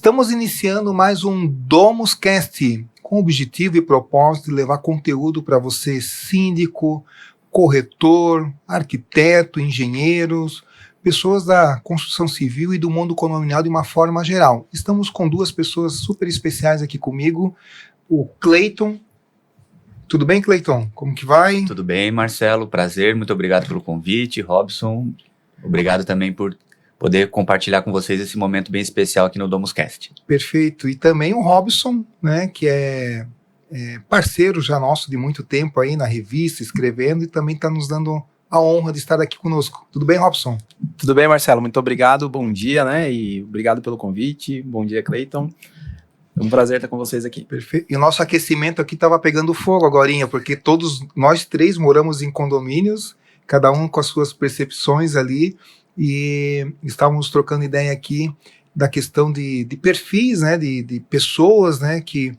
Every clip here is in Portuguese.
Estamos iniciando mais um Domus Cast, com o objetivo e propósito de levar conteúdo para você, síndico, corretor, arquiteto, engenheiros, pessoas da construção civil e do mundo condominial de uma forma geral. Estamos com duas pessoas super especiais aqui comigo, o Cleiton. Tudo bem, Cleiton? Como que vai? Tudo bem, Marcelo, prazer, muito obrigado pelo convite. Robson, obrigado também por poder compartilhar com vocês esse momento bem especial aqui no DomusCast. Perfeito, e também o Robson, né, que é parceiro já nosso de muito tempo aí na revista, escrevendo, e também está nos dando a honra de estar aqui conosco. Tudo bem, Robson? Tudo bem, Marcelo, muito obrigado, bom dia, né, e obrigado pelo convite, bom dia, Cleiton. É um prazer estar com vocês aqui. Perfeito. E o nosso aquecimento aqui estava pegando fogo agorinha, porque todos nós três moramos em condomínios, cada um com as suas percepções ali, e estávamos trocando ideia aqui da questão de perfis, né, de pessoas, né, que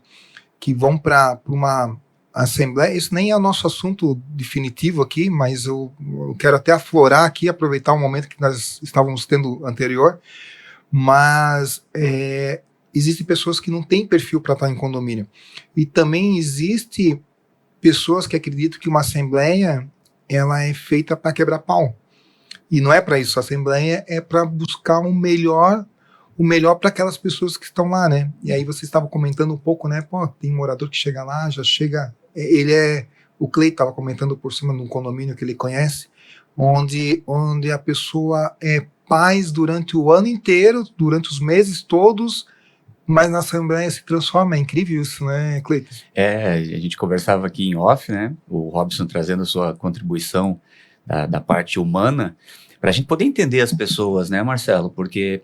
vão para uma assembleia. Isso nem é o nosso assunto definitivo aqui, mas eu quero até aflorar aqui, aproveitar o momento que nós estávamos tendo anterior, mas existem pessoas que não têm perfil para estar em condomínio. E também existe pessoas que acreditam que uma assembleia ela é feita para quebrar pau. E não é para isso. A assembleia é para buscar o melhor para aquelas pessoas que estão lá, né? E aí você estava comentando um pouco, né? Pô, tem morador que chega lá, já chega... O Clay estava comentando por cima de um condomínio que ele conhece, onde a pessoa é paz durante o ano inteiro, durante os meses todos, mas na assembleia se transforma. É incrível isso, né, Cleiton? A gente conversava aqui em off, né? O Robson trazendo a sua contribuição da parte humana, para a gente poder entender as pessoas, né, Marcelo? Porque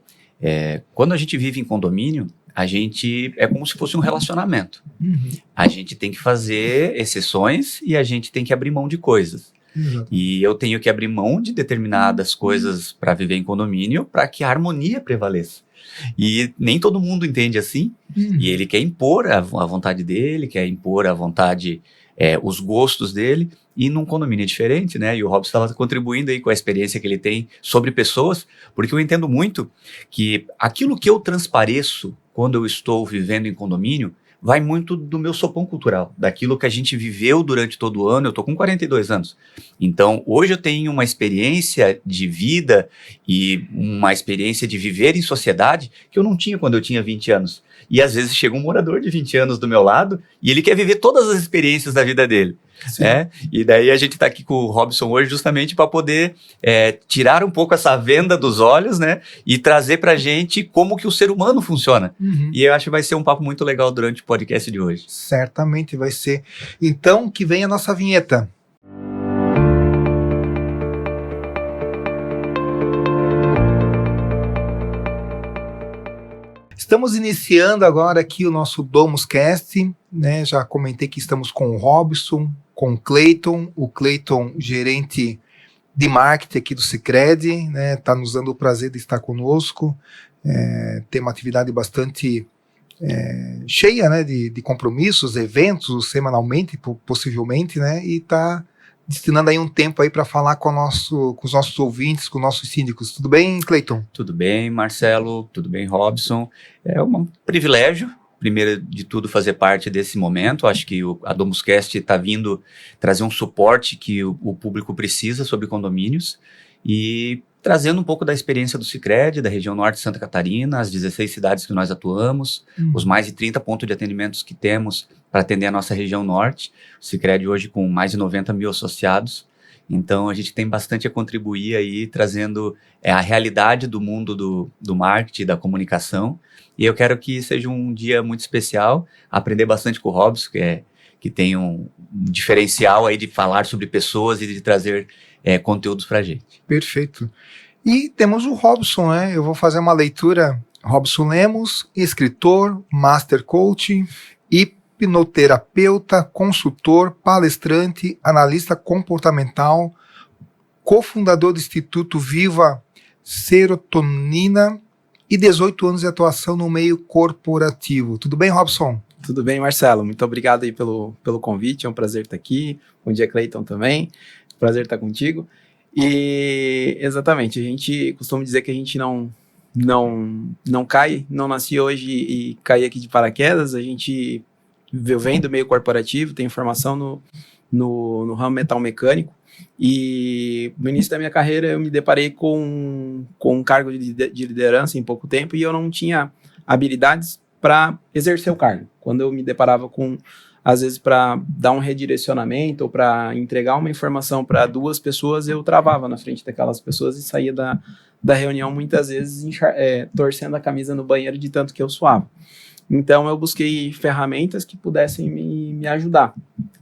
quando a gente vive em condomínio, a gente é como se fosse um relacionamento. Uhum. A gente tem que fazer exceções e a gente tem que abrir mão de coisas. Exato. E eu tenho que abrir mão de determinadas coisas para viver em condomínio para que a harmonia prevaleça. E nem todo mundo entende assim, e ele quer impor a vontade dele, quer impor a vontade, os gostos dele, e num condomínio é diferente, né? E o Robson estava contribuindo aí com a experiência que ele tem sobre pessoas, porque eu entendo muito que aquilo que eu transpareço quando eu estou vivendo em condomínio vai muito do meu sopão cultural, daquilo que a gente viveu durante todo o ano. Eu tô com 42 anos. Então, hoje eu tenho uma experiência de vida e uma experiência de viver em sociedade que eu não tinha quando eu tinha 20 anos. E às vezes chega um morador de 20 anos do meu lado e ele quer viver todas as experiências da vida dele. E daí a gente está aqui com o Robson hoje justamente para poder tirar um pouco essa venda dos olhos, né, e trazer para a gente como que o ser humano funciona. E eu acho que vai ser um papo muito legal durante o podcast de hoje. Certamente vai ser. Então, que vem a nossa vinheta. Estamos iniciando agora aqui o nosso DomusCast, né? Já comentei que estamos com o Robson, com o Cleiton, gerente de marketing aqui do Sicredi, né? Tá nos dando o prazer de estar conosco, tem uma atividade bastante cheia, né? De compromissos, eventos, semanalmente, possivelmente, né? E tá destinando aí um tempo aí para falar com os nossos ouvintes, com os nossos síndicos. Tudo bem, Cleiton? Tudo bem, Marcelo, tudo bem, Robson. É um privilégio, primeiro de tudo, fazer parte desse momento. Acho que a DomusCast está vindo trazer um suporte que o público precisa sobre condomínios e trazendo um pouco da experiência do Sicredi, da região norte de Santa Catarina, as 16 cidades que nós atuamos, os mais de 30 pontos de atendimentos que temos para atender a nossa região norte. O Sicredi hoje com mais de 90 mil associados. Então a gente tem bastante a contribuir aí, trazendo a realidade do mundo do marketing, da comunicação. E eu quero que seja um dia muito especial, aprender bastante com o Robson, que tem um diferencial aí de falar sobre pessoas e de trazer conteúdos para a gente. Perfeito. E temos o Robson, né? Eu vou fazer uma leitura. Robson Lemos, escritor, master coach, hipnoterapeuta, consultor, palestrante, analista comportamental, cofundador do Instituto Viva Serotonina e 18 anos de atuação no meio corporativo. Tudo bem, Robson? Tudo bem, Marcelo. Muito obrigado aí pelo convite. É um prazer estar aqui. Bom dia, Cleiton, também. Prazer estar contigo. E, exatamente, a gente costuma dizer que a gente não não cai, não nasci hoje e caí aqui de paraquedas. A gente vem do meio corporativo, tem formação no ramo metal mecânico, e no início da minha carreira eu me deparei com um cargo de liderança em pouco tempo e eu não tinha habilidades para exercer o cargo. Quando eu me deparava com, às vezes, para dar um redirecionamento ou para entregar uma informação para 2 pessoas, eu travava na frente daquelas pessoas e saía da reunião muitas vezes torcendo a camisa no banheiro de tanto que eu suava. Então eu busquei ferramentas que pudessem me ajudar.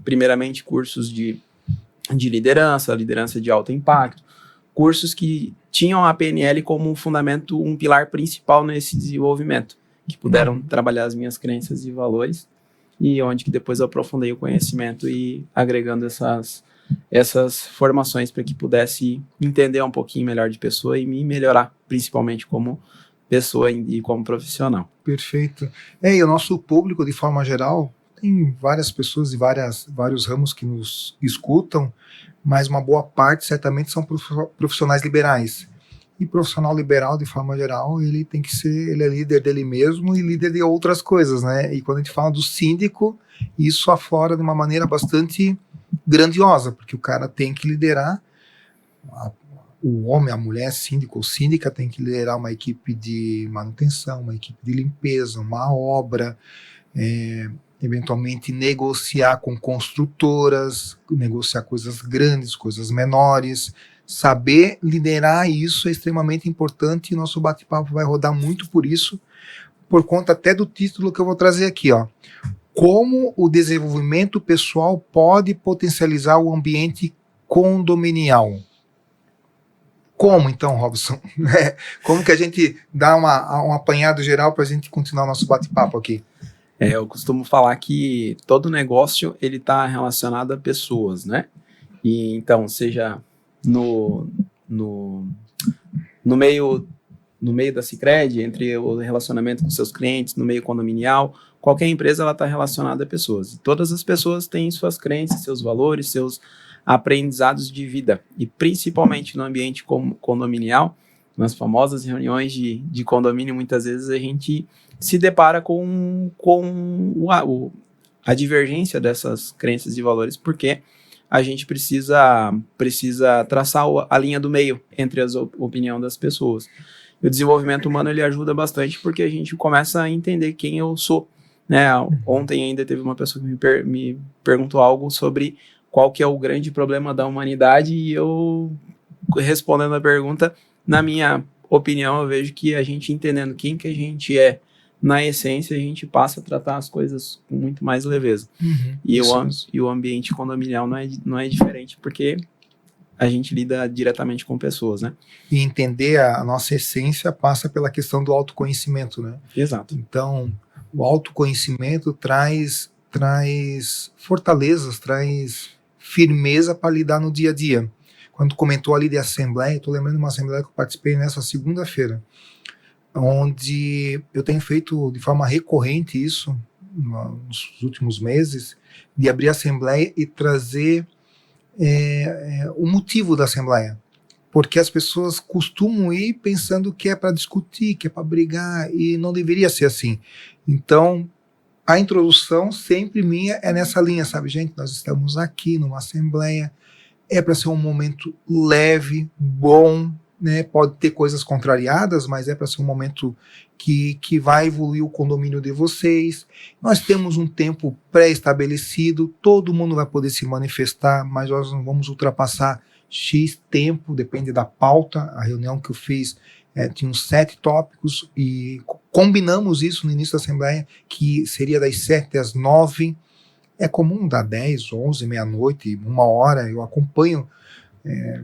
Primeiramente cursos de liderança de alto impacto, cursos que tinham a PNL como um fundamento, um pilar principal nesse desenvolvimento, que puderam trabalhar as minhas crenças e valores, e onde que depois eu aprofundei o conhecimento e agregando essas formações para que pudesse entender um pouquinho melhor de pessoa e me melhorar, principalmente como pessoa e como profissional. Perfeito. E o nosso público, de forma geral, tem várias pessoas de vários ramos que nos escutam, mas uma boa parte certamente são profissionais liberais. E profissional liberal, de forma geral, ele é líder dele mesmo e líder de outras coisas, né? E quando a gente fala do síndico, isso aflora de uma maneira bastante grandiosa, porque o cara tem que liderar, o homem, a mulher, síndico ou síndica, tem que liderar uma equipe de manutenção, uma equipe de limpeza, uma obra, eventualmente negociar com construtoras, negociar coisas grandes, coisas menores. Saber liderar isso é extremamente importante e nosso bate-papo vai rodar muito por isso, por conta até do título que eu vou trazer aqui, ó. Como o desenvolvimento pessoal pode potencializar o ambiente condominial. Como então, Robson? Como que a gente dá um apanhado geral para a gente continuar o nosso bate-papo aqui? Eu costumo falar que todo negócio ele está relacionado a pessoas, né? E então, seja no meio da Sicredi, entre o relacionamento com seus clientes, no meio condominial, qualquer empresa ela está relacionada a pessoas. E todas as pessoas têm suas crenças, seus valores, seus aprendizados de vida. E principalmente no ambiente condominial, nas famosas reuniões de condomínio, muitas vezes a gente se depara com a divergência dessas crenças e valores, porque a gente precisa traçar a linha do meio entre as opiniões das pessoas. E o desenvolvimento humano ele ajuda bastante porque a gente começa a entender quem eu sou, né? Ontem ainda teve uma pessoa que me perguntou algo sobre qual que é o grande problema da humanidade e eu, respondendo a pergunta, na minha opinião, eu vejo que a gente entendendo quem que a gente é na essência, a gente passa a tratar as coisas com muito mais leveza. E o ambiente condominial não é diferente, porque a gente lida diretamente com pessoas, né? E entender a nossa essência passa pela questão do autoconhecimento, né? Exato. Então, o autoconhecimento traz fortalezas, traz firmeza para lidar no dia a dia. Quando comentou ali de assembleia, estou lembrando de uma assembleia que eu participei nessa segunda-feira, onde eu tenho feito de forma recorrente isso nos últimos meses, de abrir a assembleia e trazer o motivo da assembleia, porque as pessoas costumam ir pensando que é para discutir, que é para brigar, e não deveria ser assim. Então a introdução sempre minha é nessa linha, sabe, gente, nós estamos aqui numa assembleia, é para ser um momento leve, bom, né? Pode ter coisas contrariadas, mas é para ser um momento que vai evoluir o condomínio de vocês. Nós temos um tempo pré-estabelecido, todo mundo vai poder se manifestar, mas nós não vamos ultrapassar X tempo, depende da pauta. A reunião que eu fiz tinha uns 7 tópicos e combinamos isso no início da assembleia, que seria das 7 às 9. É comum dar 10, 11, meia-noite, 1h. Eu acompanho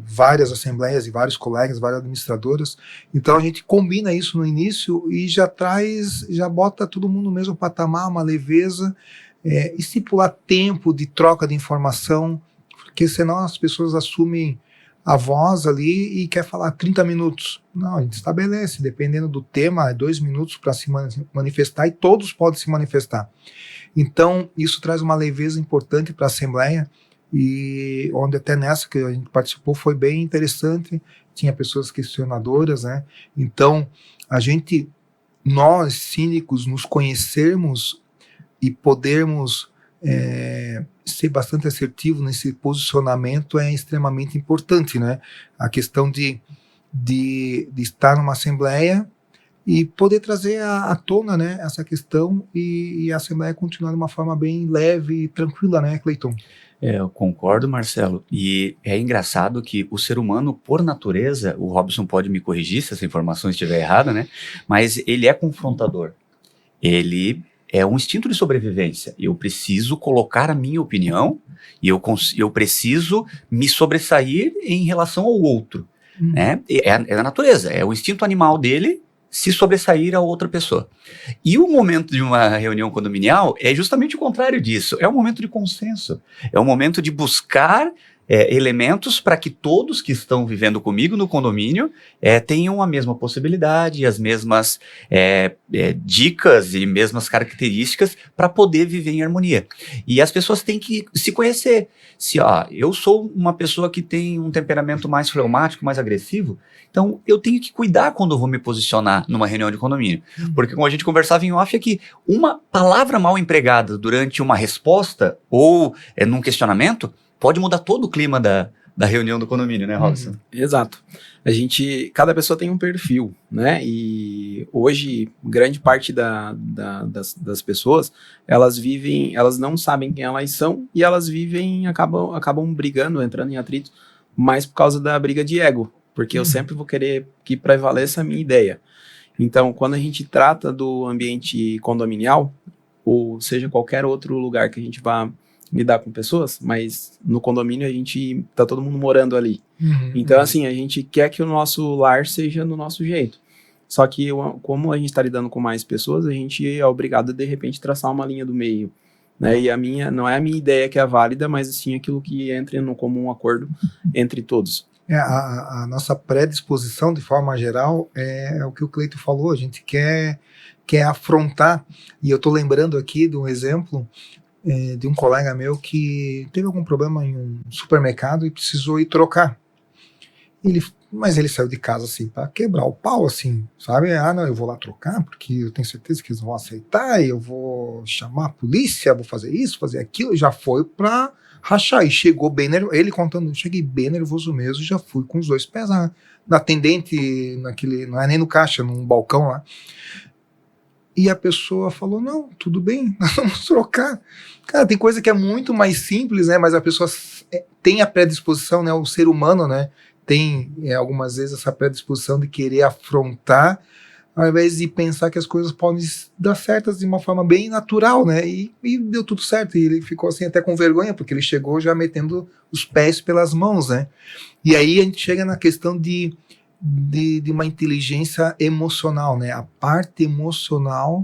várias assembleias e vários colegas, várias administradoras. Então a gente combina isso no início e já bota todo mundo no mesmo patamar, uma leveza, estipular tempo de troca de informação, porque senão as pessoas assumem a voz ali e quer falar 30 minutos. Não, a gente estabelece, dependendo do tema, 2 minutos para se manifestar, e todos podem se manifestar. Então, isso traz uma leveza importante para a Assembleia, e onde até nessa que a gente participou foi bem interessante, tinha pessoas questionadoras, né? Então, nós, síndicos, nos conhecermos e podermos ser bastante assertivo nesse posicionamento é extremamente importante, né? A questão de estar numa assembleia e poder trazer à tona, né, essa questão e a assembleia continuar de uma forma bem leve e tranquila, né, Cleiton? Eu concordo, Marcelo. E é engraçado que o ser humano, por natureza, o Robson pode me corrigir se essa informação estiver errada, né? Mas ele é confrontador. Ele é um instinto de sobrevivência. Eu preciso colocar a minha opinião e eu preciso me sobressair em relação ao outro, né? É a natureza, é o instinto animal dele se sobressair a outra pessoa. E o momento de uma reunião condominial é justamente o contrário disso. É um momento de consenso. É um momento de buscar elementos para que todos que estão vivendo comigo no condomínio tenham a mesma possibilidade, as mesmas dicas e mesmas características para poder viver em harmonia. E as pessoas têm que se conhecer. Se eu sou uma pessoa que tem um temperamento mais fleumático, mais agressivo, então eu tenho que cuidar quando eu vou me posicionar numa reunião de condomínio. Porque como a gente conversava em off aqui, uma palavra mal empregada durante uma resposta ou num questionamento pode mudar todo o clima da reunião do condomínio, né, Robson? Exato. Cada pessoa tem um perfil, né? E hoje, grande parte das pessoas, elas não sabem quem elas são e elas acabam brigando, entrando em atrito, mais por causa da briga de ego, porque eu sempre vou querer que prevaleça a minha ideia. Então, quando a gente trata do ambiente condominial, ou seja, qualquer outro lugar que a gente vá lidar com pessoas, mas no condomínio tá todo mundo morando ali. Então, assim, a gente quer que o nosso lar seja do nosso jeito. Só que, como a gente está lidando com mais pessoas, a gente é obrigado a, de repente, traçar uma linha do meio, né? E não é a minha ideia que é válida, mas sim aquilo que entra no comum acordo entre todos. A nossa predisposição, de forma geral, é o que o Cleiton falou, a gente quer afrontar, e eu estou lembrando aqui de um exemplo de um colega meu que teve algum problema em um supermercado e precisou ir trocar. Mas ele saiu de casa assim para quebrar o pau, assim, sabe? Não, eu vou lá trocar porque eu tenho certeza que eles vão aceitar, e eu vou chamar a polícia, vou fazer isso, fazer aquilo. Já foi para rachar e chegou bem nervoso. Ele contando, cheguei bem nervoso mesmo, já fui com os dois pés na atendente, não é nem no caixa, num balcão lá. E a pessoa falou, não, tudo bem, nós vamos trocar. Cara, tem coisa que é muito mais simples, né? Mas a pessoa tem a predisposição, né? O ser humano, né? Tem algumas vezes essa predisposição de querer afrontar, ao invés de pensar que as coisas podem dar certas de uma forma bem natural, né? E deu tudo certo. E ele ficou assim até com vergonha, porque ele chegou já metendo os pés pelas mãos, né? E aí a gente chega na questão de uma inteligência emocional, né? A parte emocional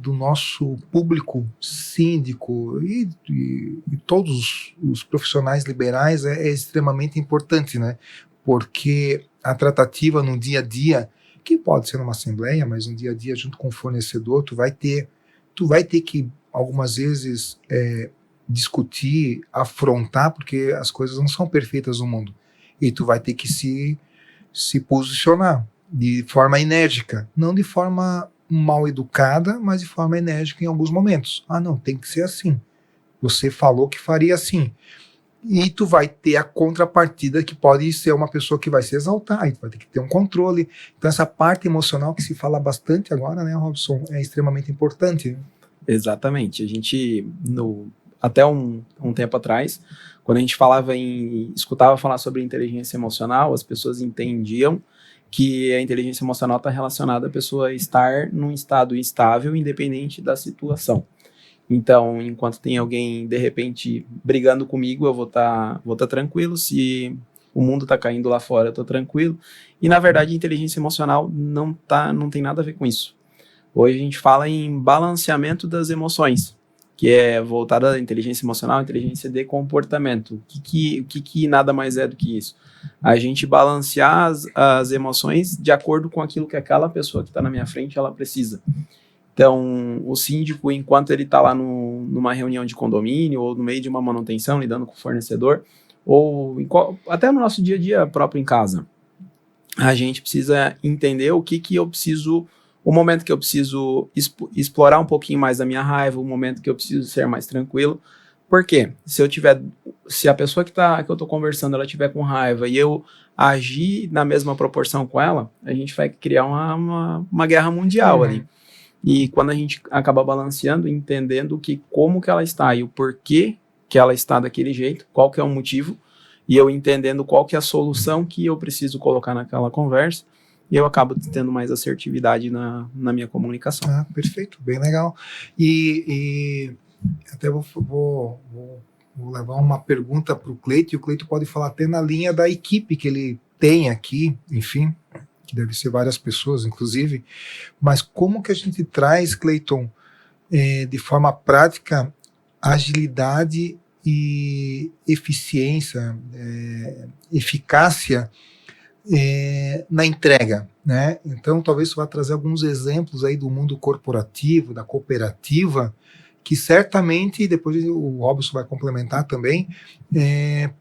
do nosso público síndico e todos os profissionais liberais é extremamente importante, né? Porque a tratativa no dia a dia, que pode ser numa assembleia, mas no dia a dia junto com o fornecedor, tu vai ter que algumas vezes discutir, afrontar, porque as coisas não são perfeitas no mundo, e tu vai ter que se posicionar de forma enérgica, não de forma mal educada, mas de forma enérgica em alguns momentos. Não, tem que ser assim. Você falou que faria assim. E tu vai ter a contrapartida, que pode ser uma pessoa que vai se exaltar, e tu vai ter que ter um controle. Então essa parte emocional que se fala bastante agora, né, Robson, é extremamente importante. Exatamente. A gente, até um tempo atrás, quando a gente escutava falar sobre inteligência emocional, as pessoas entendiam que a inteligência emocional está relacionada à pessoa estar num estado instável, independente da situação. Então, enquanto tem alguém, de repente, brigando comigo, eu vou tá tranquilo. Se o mundo está caindo lá fora, eu estou tranquilo. E, na verdade, a inteligência emocional não tem nada a ver com isso. Hoje a gente fala em balanceamento das emoções, que é voltada à inteligência emocional, inteligência de comportamento. O que nada mais é do que isso? A gente balancear as emoções de acordo com aquilo que aquela pessoa que está na minha frente ela precisa. Então, o síndico, enquanto ele está lá numa reunião de condomínio ou no meio de uma manutenção, lidando com o fornecedor, ou até no nosso dia a dia próprio em casa, a gente precisa entender o que eu preciso, o momento que eu preciso explorar um pouquinho mais da minha raiva, o momento que eu preciso ser mais tranquilo. Por quê? Se a pessoa que eu estou conversando, ela estiver com raiva e eu agir na mesma proporção com ela, a gente vai criar uma guerra mundial ali. E quando a gente acaba balanceando, entendendo como que ela está e o porquê que ela está daquele jeito, qual que é o motivo, e eu entendendo qual que é a solução que eu preciso colocar naquela conversa, e eu acabo tendo mais assertividade na minha comunicação. Ah, perfeito, bem legal. E até vou levar uma pergunta para o Cleito, e o Cleito pode falar até na linha da equipe que ele tem aqui, enfim, que deve ser várias pessoas, inclusive, mas como que a gente traz, Cleiton, de forma prática, agilidade e eficiência, eficácia na entrega, né? Então, talvez você vá trazer alguns exemplos aí do mundo corporativo, da cooperativa, que certamente, depois o Robson vai complementar também,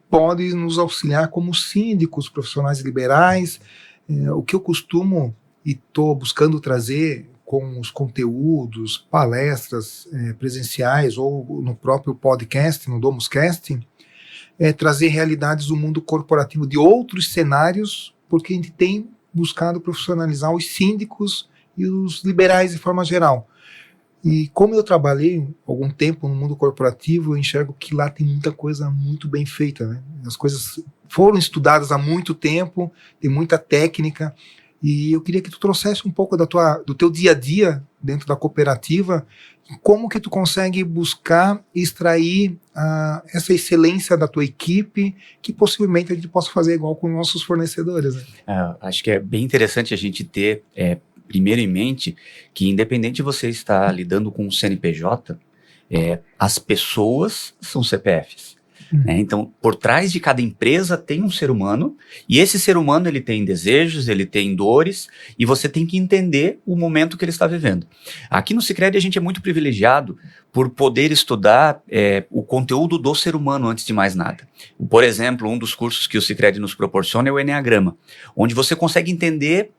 pode nos auxiliar como síndicos profissionais liberais. O que eu costumo e estou buscando trazer com os conteúdos, palestras presenciais ou no próprio podcast, no DomusCast, trazer realidades do mundo corporativo de outros cenários, porque a gente tem buscado profissionalizar os síndicos e os liberais de forma geral. E como eu trabalhei algum tempo no mundo corporativo, eu enxergo que lá tem muita coisa muito bem feita, né? As coisas foram estudadas há muito tempo, tem muita técnica, e eu queria que tu trouxesse um pouco do teu dia a dia dentro da cooperativa, como que tu consegue buscar extrair essa excelência da tua equipe, que possivelmente a gente possa fazer igual com nossos fornecedores, né? Acho que é bem interessante a gente ter primeiro em mente que, independente de você estar lidando com um CNPJ, as pessoas são CPFs. Né? Então, por trás de cada empresa tem um ser humano, e esse ser humano ele tem desejos, ele tem dores, e você tem que entender o momento que ele está vivendo. Aqui no Sicredi a gente é muito privilegiado por poder estudar o conteúdo do ser humano antes de mais nada. Por exemplo, um dos cursos que o Sicredi nos proporciona é o Eneagrama, onde você consegue entender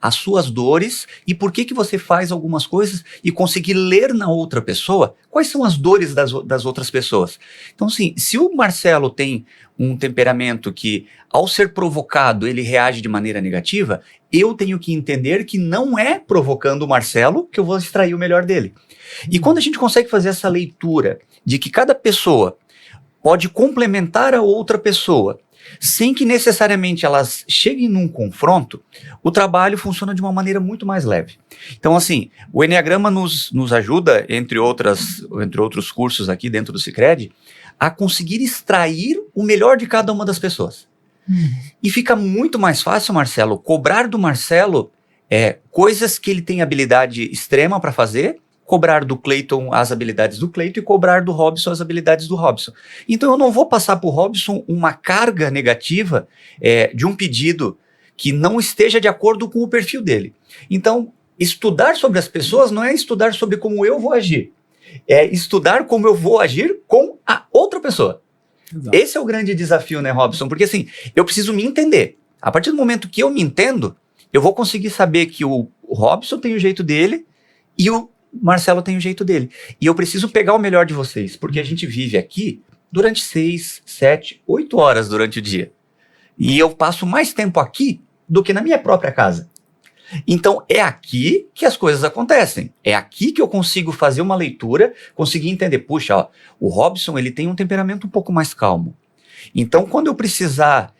as suas dores e por que você faz algumas coisas e conseguir ler na outra pessoa quais são as dores das outras pessoas. Então, assim, se o Marcelo tem um temperamento que, ao ser provocado, ele reage de maneira negativa, eu tenho que entender que não é provocando o Marcelo que eu vou extrair o melhor dele. E quando a gente consegue fazer essa leitura de que cada pessoa pode complementar a outra pessoa, sem que necessariamente elas cheguem num confronto, o trabalho funciona de uma maneira muito mais leve. Então, assim, o Eneagrama nos ajuda, entre outros cursos aqui dentro do Sicredi, a conseguir extrair o melhor de cada uma das pessoas. E fica muito mais fácil, Marcelo, cobrar do Marcelo coisas que ele tem habilidade extrema para fazer, cobrar do Cleiton as habilidades do Cleiton e cobrar do Robson as habilidades do Robson. Então eu não vou passar para o Robson uma carga negativa de um pedido que não esteja de acordo com o perfil dele. Então, estudar sobre as pessoas não é estudar sobre como eu vou agir, é estudar como eu vou agir com a outra pessoa. Exato. Esse é o grande desafio, né, Robson? Porque assim, eu preciso me entender. A partir do momento que eu me entendo, eu vou conseguir saber que o Robson tem o jeito dele e o Marcelo tem o jeito dele. E eu preciso pegar o melhor de vocês, porque a gente vive aqui durante 6, 7, 8 horas durante o dia. E eu passo mais tempo aqui do que na minha própria casa. Então é aqui que as coisas acontecem. É aqui que eu consigo fazer uma leitura, conseguir entender, puxa, ó, o Robson ele tem um temperamento um pouco mais calmo. Então quando eu precisar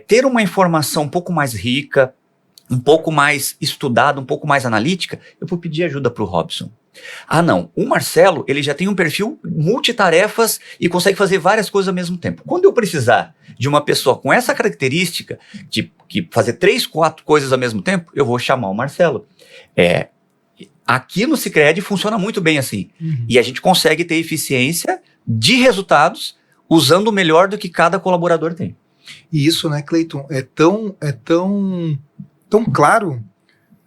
ter uma informação um pouco mais rica, um pouco mais estudada, um pouco mais analítica, eu vou pedir ajuda para o Robson. Ah, não, o Marcelo, ele já tem um perfil multitarefas e consegue fazer várias coisas ao mesmo tempo. Quando eu precisar de uma pessoa com essa característica, de fazer 3, 4 coisas ao mesmo tempo, eu vou chamar o Marcelo. Aqui no Sicredi funciona muito bem assim. E a gente consegue ter eficiência de resultados usando o melhor do que cada colaborador tem. E isso, né, Cleiton, é tão claro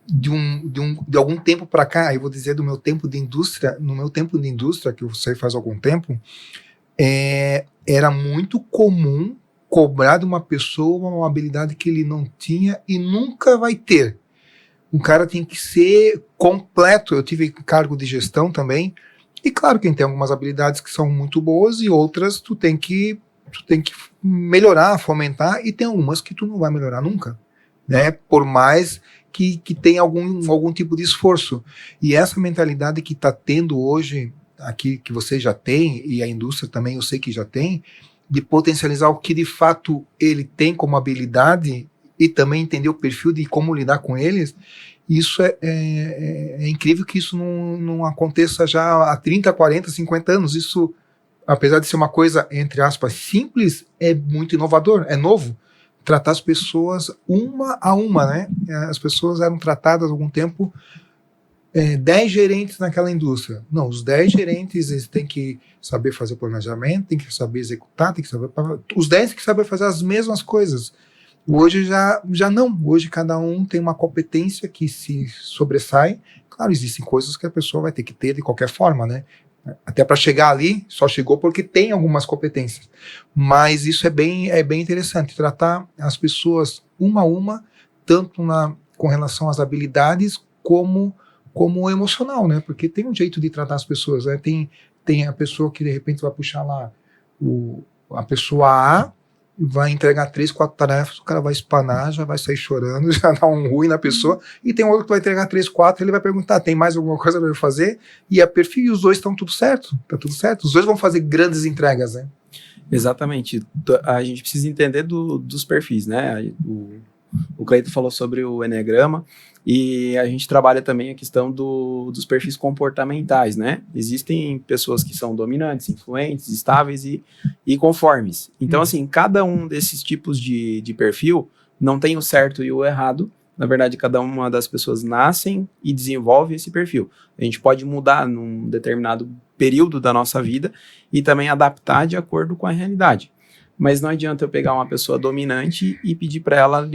de algum tempo para cá, eu vou dizer do meu tempo de indústria, no meu tempo de indústria, que eu sei faz algum tempo, era muito comum cobrar de uma pessoa uma habilidade que ele não tinha e nunca vai ter. Um cara tem que ser completo. Eu tive cargo de gestão também, e claro que tem algumas habilidades que são muito boas e outras tu tem que melhorar, fomentar, e tem algumas que tu não vai melhorar nunca, né? Por mais que tenha algum tipo de esforço. E essa mentalidade que está tendo hoje aqui, que você já tem, e a indústria também eu sei que já tem, de potencializar o que de fato ele tem como habilidade e também entender o perfil de como lidar com eles, isso é incrível que isso não aconteça já há 30, 40, 50 anos. Isso, apesar de ser uma coisa, entre aspas, simples, é muito inovador, é novo. Tratar as pessoas uma a uma, né? As pessoas eram tratadas há algum tempo, 10 gerentes naquela indústria. Não, os 10 gerentes, eles têm que saber fazer planejamento, têm que saber executar, têm que saber... Os 10 têm que saber fazer as mesmas coisas. Hoje já não. Hoje cada um tem uma competência que se sobressai. Claro, existem coisas que a pessoa vai ter que ter de qualquer forma, né? Até para chegar ali, só chegou porque tem algumas competências. Mas isso é bem interessante, tratar as pessoas uma a uma, tanto com relação às habilidades como o emocional, né? Porque tem um jeito de tratar as pessoas, né? Tem a pessoa que de repente vai puxar lá a pessoa A, vai entregar 3, 4 tarefas, o cara vai espanar, já vai sair chorando, já dá um ruim na pessoa, e tem outro que vai entregar 3, 4, ele vai perguntar, tem mais alguma coisa para eu fazer? E a perfil, e os dois estão tudo certo, tá tudo certo, os dois vão fazer grandes entregas, né? Exatamente, a gente precisa entender dos perfis, né? O Cleiton falou sobre o Eneagrama, e a gente trabalha também a questão dos perfis comportamentais, né? Existem pessoas que são dominantes, influentes, estáveis e conformes. Então, assim, cada um desses tipos de perfil não tem o certo e o errado. Na verdade, cada uma das pessoas nascem e desenvolve esse perfil. A gente pode mudar num determinado período da nossa vida e também adaptar de acordo com a realidade. Mas não adianta eu pegar uma pessoa dominante e pedir para ela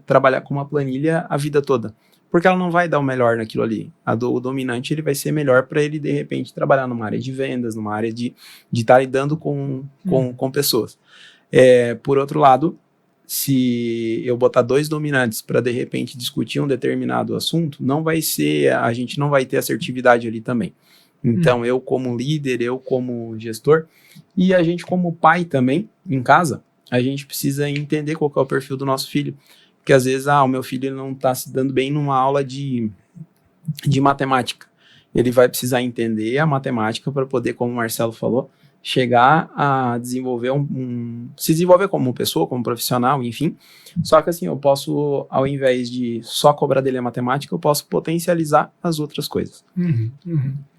trabalhar com uma planilha a vida toda, porque ela não vai dar o melhor naquilo ali. O dominante ele vai ser melhor para ele, de repente, trabalhar numa área de vendas, numa área de estar lidando com pessoas. Por outro lado, se eu botar 2 dominantes para, de repente, discutir um determinado assunto, a gente não vai ter assertividade ali também. Então, eu como líder, eu como gestor, e a gente como pai também, em casa, a gente precisa entender qual que é o perfil do nosso filho. Porque às vezes, o meu filho não está se dando bem numa aula de matemática. Ele vai precisar entender a matemática para poder, como o Marcelo falou, chegar a desenvolver se desenvolver como pessoa, como profissional, enfim. Só que assim, eu posso, ao invés de só cobrar dele a matemática, eu posso potencializar as outras coisas.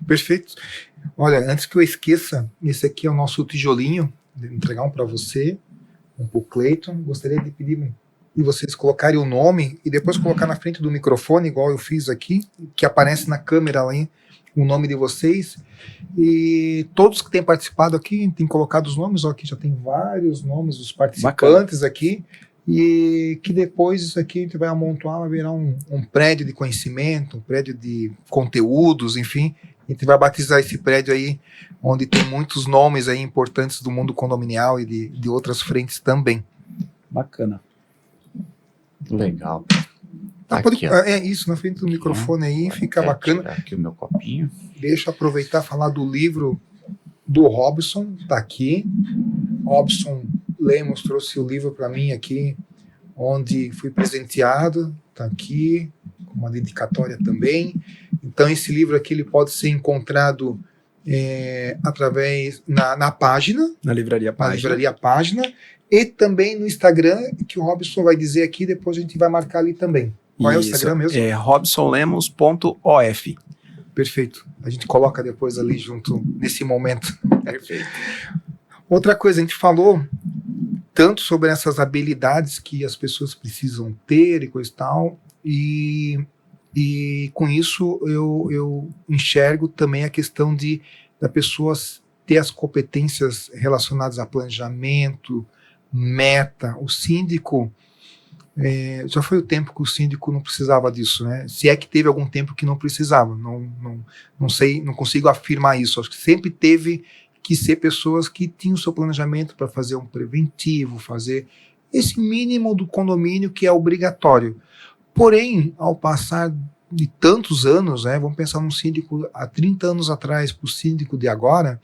Perfeito. Olha, antes que eu esqueça, esse aqui é o nosso tijolinho, vou entregar um para você, um para o Cleiton. Gostaria de pedir de vocês colocarem o nome e depois colocar na frente do microfone, igual eu fiz aqui, que aparece na câmera lá, o nome de vocês. E todos que têm participado aqui têm colocado os nomes, ó, aqui já tem vários nomes dos participantes. Bacana. Aqui, e que depois isso aqui a gente vai amontoar, vai virar um prédio de conhecimento, um prédio de conteúdos, enfim. A gente vai batizar esse prédio aí, onde tem muitos nomes aí importantes do mundo condominial e de outras frentes também. Bacana. Legal. Aqui, isso, na frente do microfone aí, fica bacana. Tirar aqui o meu copinho. Deixa eu aproveitar e falar do livro do Robson, tá aqui. Robson Lemos trouxe o livro para mim aqui, onde fui presenteado, tá aqui, com uma dedicatória também. Então esse livro aqui ele pode ser encontrado através na página, na livraria Página, e também no Instagram, que o Robson vai dizer aqui, depois a gente vai marcar ali também. Qual é o Instagram mesmo? É robsonlemos.of. Perfeito. A gente coloca depois ali junto, nesse momento. Perfeito. Outra coisa, a gente falou tanto sobre essas habilidades que as pessoas precisam ter e coisa e tal, e com isso eu enxergo também a questão da pessoa ter as competências relacionadas a planejamento, meta. O síndico, Já foi o tempo que o síndico não precisava disso, né? Se é que teve algum tempo que não precisava, não sei, não consigo afirmar isso. Acho que sempre teve que ser pessoas que tinham o seu planejamento para fazer um preventivo, fazer esse mínimo do condomínio que é obrigatório. Porém, ao passar de tantos anos, né, vamos pensar num síndico há 30 anos atrás para o síndico de agora,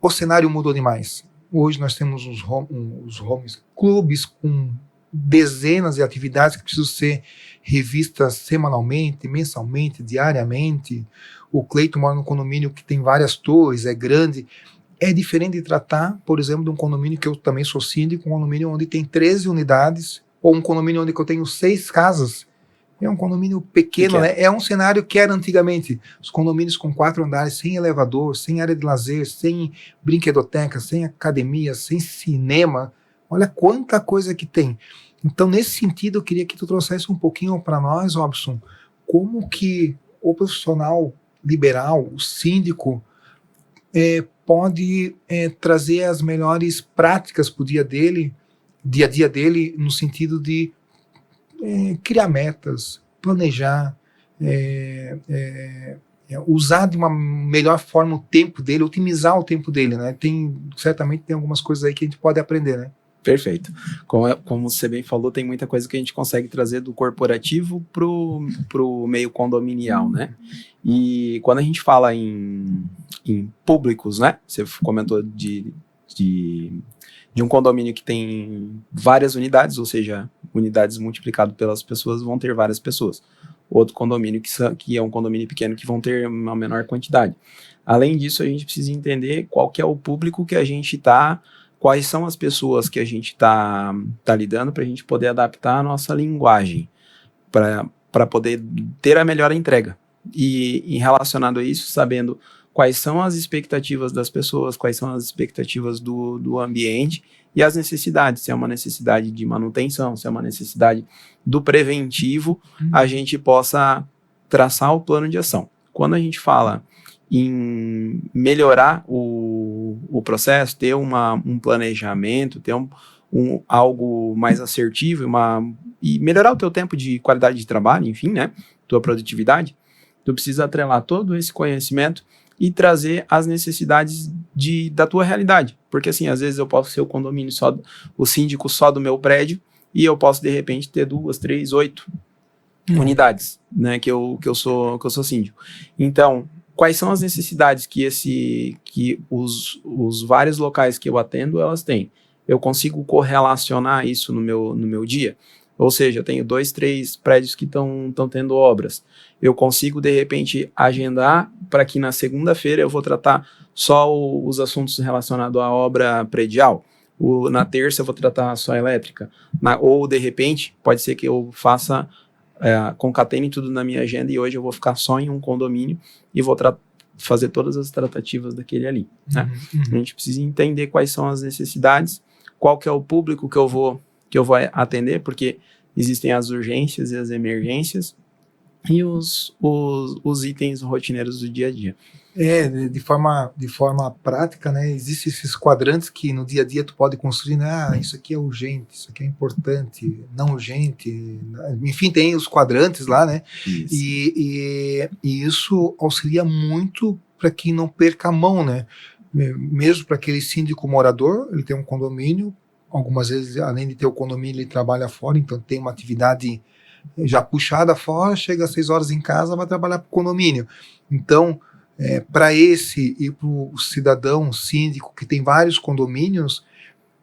o cenário mudou demais. Hoje nós temos os homes clubes com dezenas de atividades que precisam ser revistas semanalmente, mensalmente, diariamente. O Cleiton mora num condomínio que tem várias torres, é grande. É diferente de tratar, por exemplo, de um condomínio que eu também sou síndico, um condomínio onde tem 13 unidades, ou um condomínio onde eu tenho 6 casas. É um condomínio pequeno, né? É um cenário que era antigamente. Os condomínios com 4 andares, sem elevador, sem área de lazer, sem brinquedoteca, sem academia, sem cinema. Olha quanta coisa que tem. Então, nesse sentido, eu queria que tu trouxesse um pouquinho para nós, Robson, como que o profissional liberal, o síndico, pode trazer as melhores práticas para o dia a dia dele, no sentido de criar metas, planejar, usar de uma melhor forma o tempo dele, otimizar o tempo dele, né? Certamente tem algumas coisas aí que a gente pode aprender, né? Perfeito. Como você bem falou, tem muita coisa que a gente consegue trazer do corporativo pro meio condominial, né? E quando a gente fala em públicos, né? Você comentou de um condomínio que tem várias unidades, ou seja, unidades multiplicado pelas pessoas vão ter várias pessoas. Outro condomínio que é um condomínio pequeno que vão ter uma menor quantidade. Além disso, a gente precisa entender qual que é o público que a gente está, quais são as pessoas que a gente está lidando para a gente poder adaptar a nossa linguagem para poder ter a melhor entrega. E relacionado a isso, sabendo quais são as expectativas das pessoas, quais são as expectativas do ambiente e as necessidades, se é uma necessidade de manutenção, se é uma necessidade do preventivo, a gente possa traçar o plano de ação. Quando a gente fala em melhorar o processo, ter um planejamento, ter algo mais assertivo e melhorar o teu tempo de qualidade de trabalho, enfim, né, tua produtividade, tu precisa atrelar todo esse conhecimento e trazer as necessidades da tua realidade. Porque assim, às vezes eu posso ser o síndico só do meu prédio e eu posso de repente ter 2, 3, 8 unidades, né, que eu sou síndico. Então, quais são as necessidades que os vários locais que eu atendo, elas têm? Eu consigo correlacionar isso no meu dia? Ou seja, eu tenho 2, 3 prédios que estão tendo obras. Eu consigo, de repente, agendar para que na segunda-feira eu vou tratar só os assuntos relacionados à obra predial. Na terça eu vou tratar só a elétrica. Ou, de repente, pode ser que eu faça, concatene tudo na minha agenda e hoje eu vou ficar só em um condomínio e vou fazer todas as tratativas daquele ali. Né? A gente precisa entender quais são as necessidades, qual que é o público que eu vou atender, porque existem as urgências e as emergências e os itens rotineiros do dia a dia. De forma prática, né? Existem esses quadrantes que no dia a dia tu pode construir, né? Isso aqui é urgente, isso aqui é importante, não urgente, enfim, tem os quadrantes lá, né? Isso. E isso auxilia muito para que não perca a mão, né? Mesmo para aquele síndico morador, ele tem um condomínio, algumas vezes, além de ter o condomínio, ele trabalha fora, então tem uma atividade já puxada fora, chega às 6 horas em casa, vai trabalhar para o condomínio. Então, para esse e para o cidadão síndico que tem vários condomínios,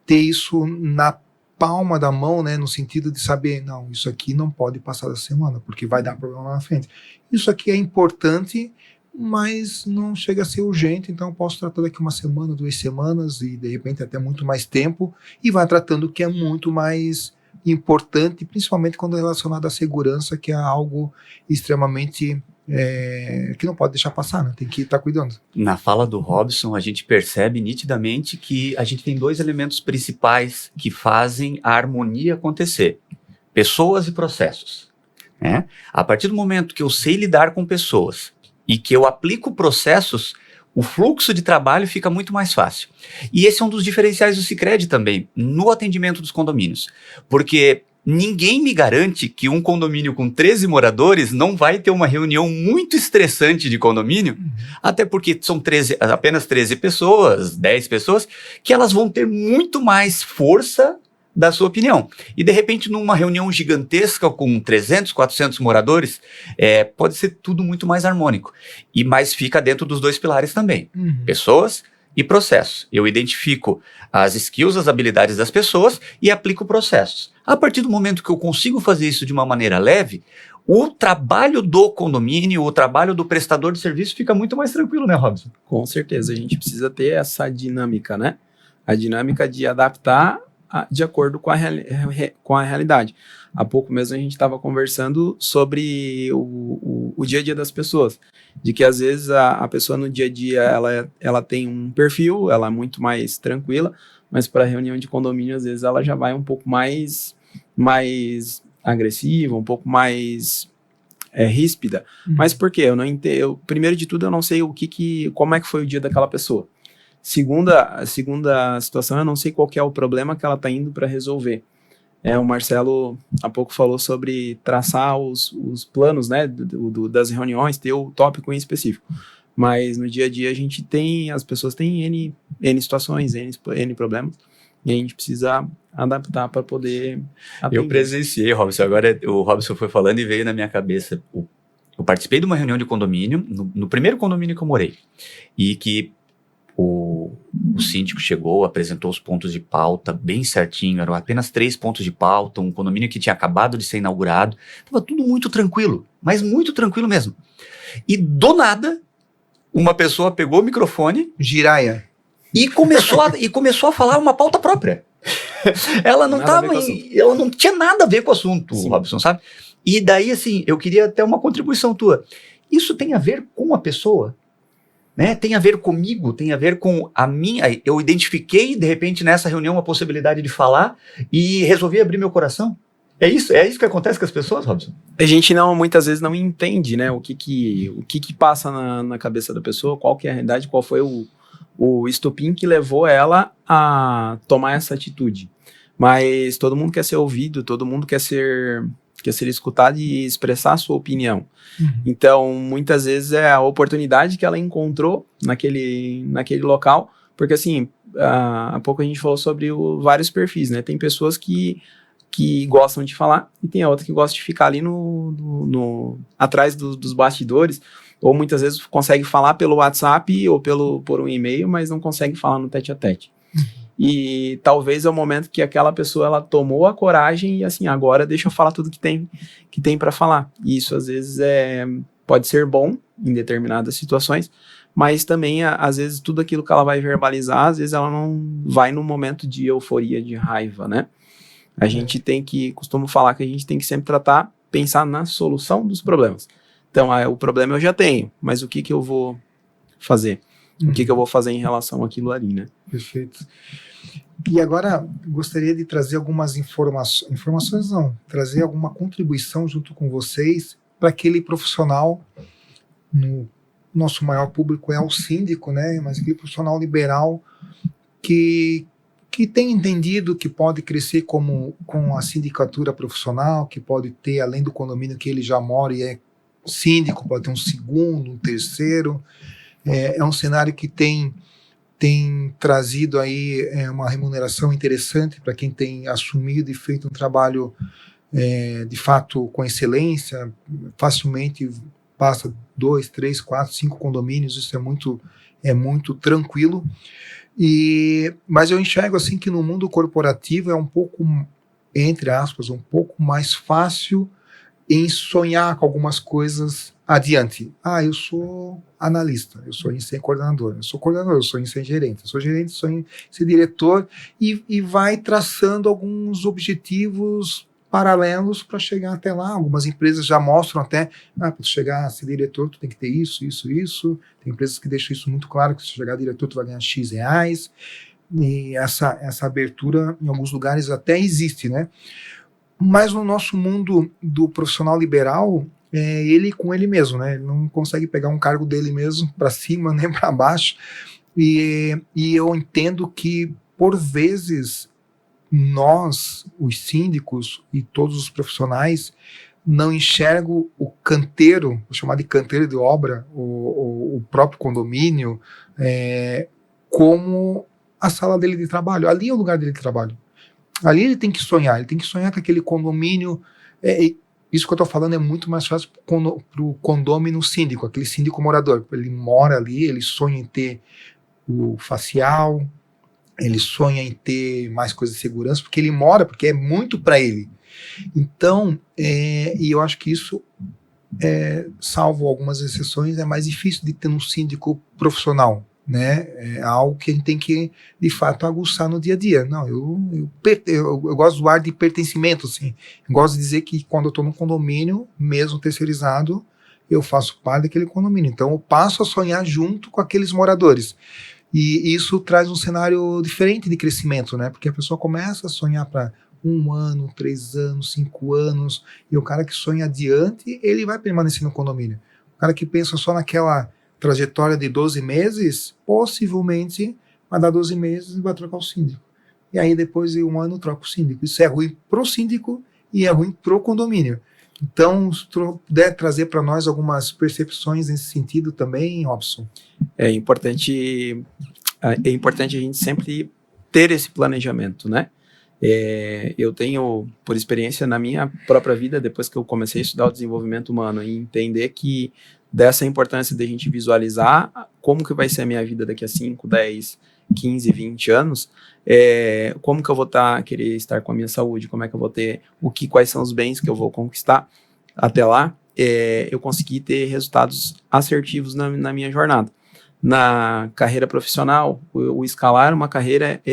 ter isso na palma da mão, né, no sentido de saber, não, isso aqui não pode passar da semana, porque vai dar problema lá na frente. Isso aqui é importante, mas não chega a ser urgente, então eu posso tratar daqui 1 semana, 2 semanas, e de repente até muito mais tempo, e vai tratando o que é muito mais importante, principalmente quando é relacionado à segurança, que é algo extremamente que não pode deixar passar, né? Tem que estar cuidando. Na fala do Robson, a gente percebe nitidamente que a gente tem 2 elementos principais que fazem a harmonia acontecer: pessoas e processos. Né? A partir do momento que eu sei lidar com pessoas e que eu aplico processos, o fluxo de trabalho fica muito mais fácil. E esse é um dos diferenciais do Sicredi também, no atendimento dos condomínios. Porque ninguém me garante que um condomínio com 13 moradores não vai ter uma reunião muito estressante de condomínio, até porque são apenas 13 pessoas, 10 pessoas, que elas vão ter muito mais força da sua opinião. E, de repente, numa reunião gigantesca com 300, 400 moradores, pode ser tudo muito mais harmônico. Mas fica dentro dos 2 pilares também. Pessoas e processos. Eu identifico as skills, as habilidades das pessoas e aplico processos. A partir do momento que eu consigo fazer isso de uma maneira leve, o trabalho do condomínio, o trabalho do prestador de serviço fica muito mais tranquilo, né, Robson? Com certeza, a gente precisa ter essa dinâmica, né? A dinâmica de adaptar de acordo com a realidade. Há pouco mesmo a gente estava conversando sobre o dia a dia das pessoas, de que às vezes a pessoa no dia a dia ela tem um perfil, ela é muito mais tranquila, mas para reunião de condomínio às vezes ela já vai um pouco mais agressiva, um pouco mais ríspida. Mas por quê? Eu não entendo. Primeiro de tudo, eu não sei como é que foi o dia daquela pessoa. Segunda situação, eu não sei qual que é o problema que ela está indo para resolver. O Marcelo há pouco falou sobre traçar os planos, né, das reuniões, ter o tópico em específico. Mas no dia a dia as pessoas têm N situações, N problemas, e a gente precisa adaptar para poder atender. Eu presenciei, Robson, agora o Robson foi falando e veio na minha cabeça. Eu participei de uma reunião de condomínio, no primeiro condomínio que eu morei, e que o síndico chegou, apresentou os pontos de pauta bem certinho, eram apenas 3 pontos de pauta, um condomínio que tinha acabado de ser inaugurado, estava tudo muito tranquilo, mas muito tranquilo mesmo. E do nada, uma pessoa pegou o microfone, Giraia, e começou a falar uma pauta própria. Ela não tinha nada a ver com o assunto, sim, Robson, sabe? E daí, assim, eu queria até uma contribuição tua. Isso tem a ver com a pessoa? Né? Tem a ver comigo, tem a ver com a minha. Eu identifiquei, de repente, nessa reunião, uma possibilidade de falar e resolvi abrir meu coração. É isso que acontece com as pessoas, Robson? A gente muitas vezes não entende, né, o que passa na cabeça da pessoa, qual que é a realidade, qual foi o estopim que levou ela a tomar essa atitude. Mas todo mundo quer ser ouvido, todo mundo quer ser escutado e expressar a sua opinião. Então, muitas vezes é a oportunidade que ela encontrou naquele local, porque assim, há pouco a gente falou sobre vários perfis, né? Tem pessoas que gostam de falar e tem a outra que gosta de ficar ali atrás dos bastidores, ou muitas vezes consegue falar pelo WhatsApp ou por um e-mail, mas não consegue falar no tete-a-tete. E talvez é o momento que aquela pessoa ela tomou a coragem e assim, agora deixa eu falar tudo que tem para falar. E isso às vezes pode ser bom em determinadas situações, mas também às vezes tudo aquilo que ela vai verbalizar, às vezes ela não vai num momento de euforia, de raiva, né? A gente costumo falar que a gente tem que sempre pensar na solução dos problemas. Então, o problema eu já tenho, mas o que eu vou fazer? O que eu vou fazer em relação àquilo ali, né? Perfeito. E agora, gostaria de trazer algumas informações não, trazer alguma contribuição junto com vocês para aquele profissional, nosso maior público é o síndico, né? Mas aquele profissional liberal que tem entendido que pode crescer com a sindicatura profissional, que pode ter, além do condomínio que ele já mora e é síndico, pode ter um segundo, um terceiro. É um cenário que tem trazido aí uma remuneração interessante para quem tem assumido e feito um trabalho de fato com excelência, facilmente passa 2, 3, 4, 5 condomínios, isso é muito tranquilo. Mas eu enxergo assim que no mundo corporativo é um pouco, entre aspas, um pouco mais fácil em sonhar com algumas coisas adiante. Eu sou analista, eu sou coordenador, eu sou coordenador, eu sou gerente, eu sou gerente, sou diretor, e vai traçando alguns objetivos paralelos para chegar até lá. Algumas empresas já mostram até, para chegar a ser diretor, tu tem que ter isso. Tem empresas que deixam isso muito claro, que se chegar a diretor, tu vai ganhar X reais, e essa abertura em alguns lugares até existe, né? Mas no nosso mundo do profissional liberal, ele com ele mesmo, né? Ele não consegue pegar um cargo dele mesmo para cima nem para baixo, e eu entendo que por vezes nós, os síndicos e todos os profissionais, não enxergam o canteiro, vou chamar de canteiro de obra, o próprio condomínio, como a sala dele de trabalho. Ali é o lugar dele de trabalho. Ali ele tem que sonhar com aquele condomínio. Isso que eu estou falando é muito mais fácil para o condômino síndico, aquele síndico morador. Ele mora ali, ele sonha em ter o facial, ele sonha em ter mais coisas de segurança, porque ele mora, porque é muito para ele. Então, e eu acho que isso, salvo algumas exceções, é mais difícil de ter um síndico profissional, né? É algo que a gente tem que, de fato, aguçar no dia a dia. Não, eu gosto do ar de pertencimento, assim. Eu gosto de dizer que quando eu estou num condomínio, mesmo terceirizado, eu faço parte daquele condomínio. Então, eu passo a sonhar junto com aqueles moradores. E isso traz um cenário diferente de crescimento, né? Porque a pessoa começa a sonhar para 1 ano, 3 anos, 5 anos, e o cara que sonha adiante, ele vai permanecer no condomínio. O cara que pensa só naquela trajetória de 12 meses, possivelmente vai dar 12 meses e vai trocar o síndico. E aí depois de 1 ano troca o síndico. Isso é ruim pro síndico e é ruim pro condomínio. Então, se puder trazer para nós algumas percepções nesse sentido também, Robson. É importante a gente sempre ter esse planejamento, né? Eu tenho, por experiência na minha própria vida, depois que eu comecei a estudar o desenvolvimento humano e entender que dessa importância de a gente visualizar como que vai ser a minha vida daqui a 5, 10, 15, 20 anos, como que eu vou querer estar com a minha saúde, como é que eu vou ter, quais são os bens que eu vou conquistar até lá, eu consegui ter resultados assertivos na minha jornada. Na carreira profissional, o escalar uma carreira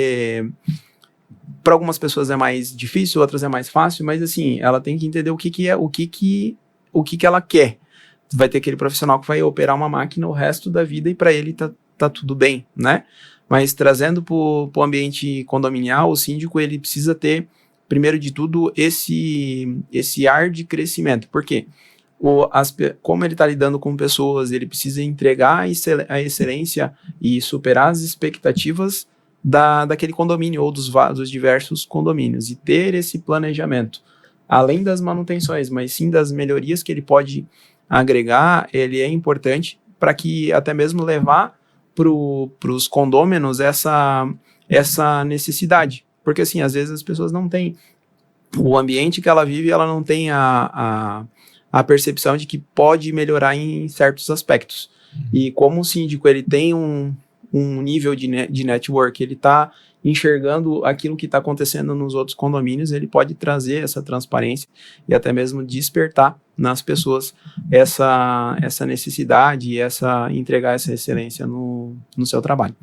para algumas pessoas é mais difícil, outras é mais fácil, mas assim, ela tem que entender o que ela quer. Vai ter aquele profissional que vai operar uma máquina o resto da vida e para ele tá tudo bem, né? Mas trazendo para o ambiente condominial, o síndico ele precisa ter, primeiro de tudo, esse ar de crescimento. Por quê? Como ele está lidando com pessoas, ele precisa entregar a excelência e superar as expectativas daquele condomínio ou dos diversos condomínios e ter esse planejamento, além das manutenções, mas sim das melhorias que ele pode agregar, ele é importante para que até mesmo levar para os condôminos essa necessidade, porque assim, às vezes as pessoas não têm o ambiente que ela vive, ela não tem a percepção de que pode melhorar em certos aspectos. E como o síndico ele tem um nível de network, ele está enxergando aquilo que está acontecendo nos outros condomínios, ele pode trazer essa transparência e até mesmo despertar nas pessoas essa necessidade e entregar essa excelência no seu trabalho.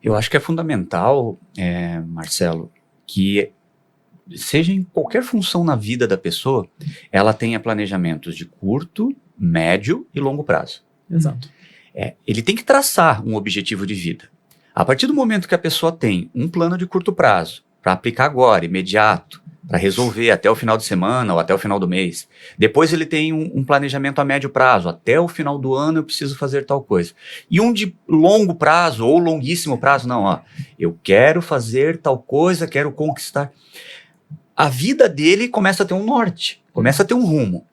Eu acho que é fundamental, Marcelo, que seja em qualquer função na vida da pessoa, ela tenha planejamentos de curto, médio e longo prazo. Exato. Ele tem que traçar um objetivo de vida. A partir do momento que a pessoa tem um plano de curto prazo, para aplicar agora, imediato, para resolver até o final de semana ou até o final do mês, depois ele tem um planejamento a médio prazo, até o final do ano eu preciso fazer tal coisa. E um de longo prazo ou longuíssimo prazo, não, eu quero fazer tal coisa, quero conquistar. A vida dele começa a ter um norte, começa a ter um rumo.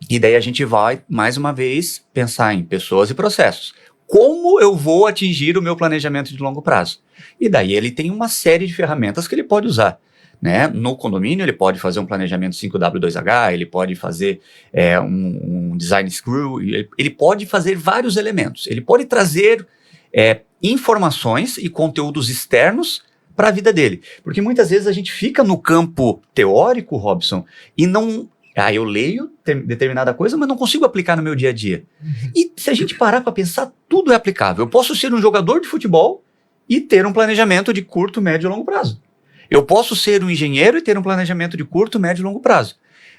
E daí a gente vai, mais uma vez, pensar em pessoas e processos. Como eu vou atingir o meu planejamento de longo prazo? E daí ele tem uma série de ferramentas que ele pode usar. Né? No condomínio ele pode fazer um planejamento 5W2H, ele pode fazer um design screw, ele pode fazer vários elementos. Ele pode trazer informações e conteúdos externos para a vida dele. Porque muitas vezes a gente fica no campo teórico, Robson, e não... eu leio determinada coisa, mas não consigo aplicar no meu dia a dia. E se a gente parar para pensar, tudo é aplicável. Eu posso ser um jogador de futebol e ter um planejamento de curto, médio e longo prazo. Eu posso ser um engenheiro e ter um planejamento de curto, médio e longo prazo.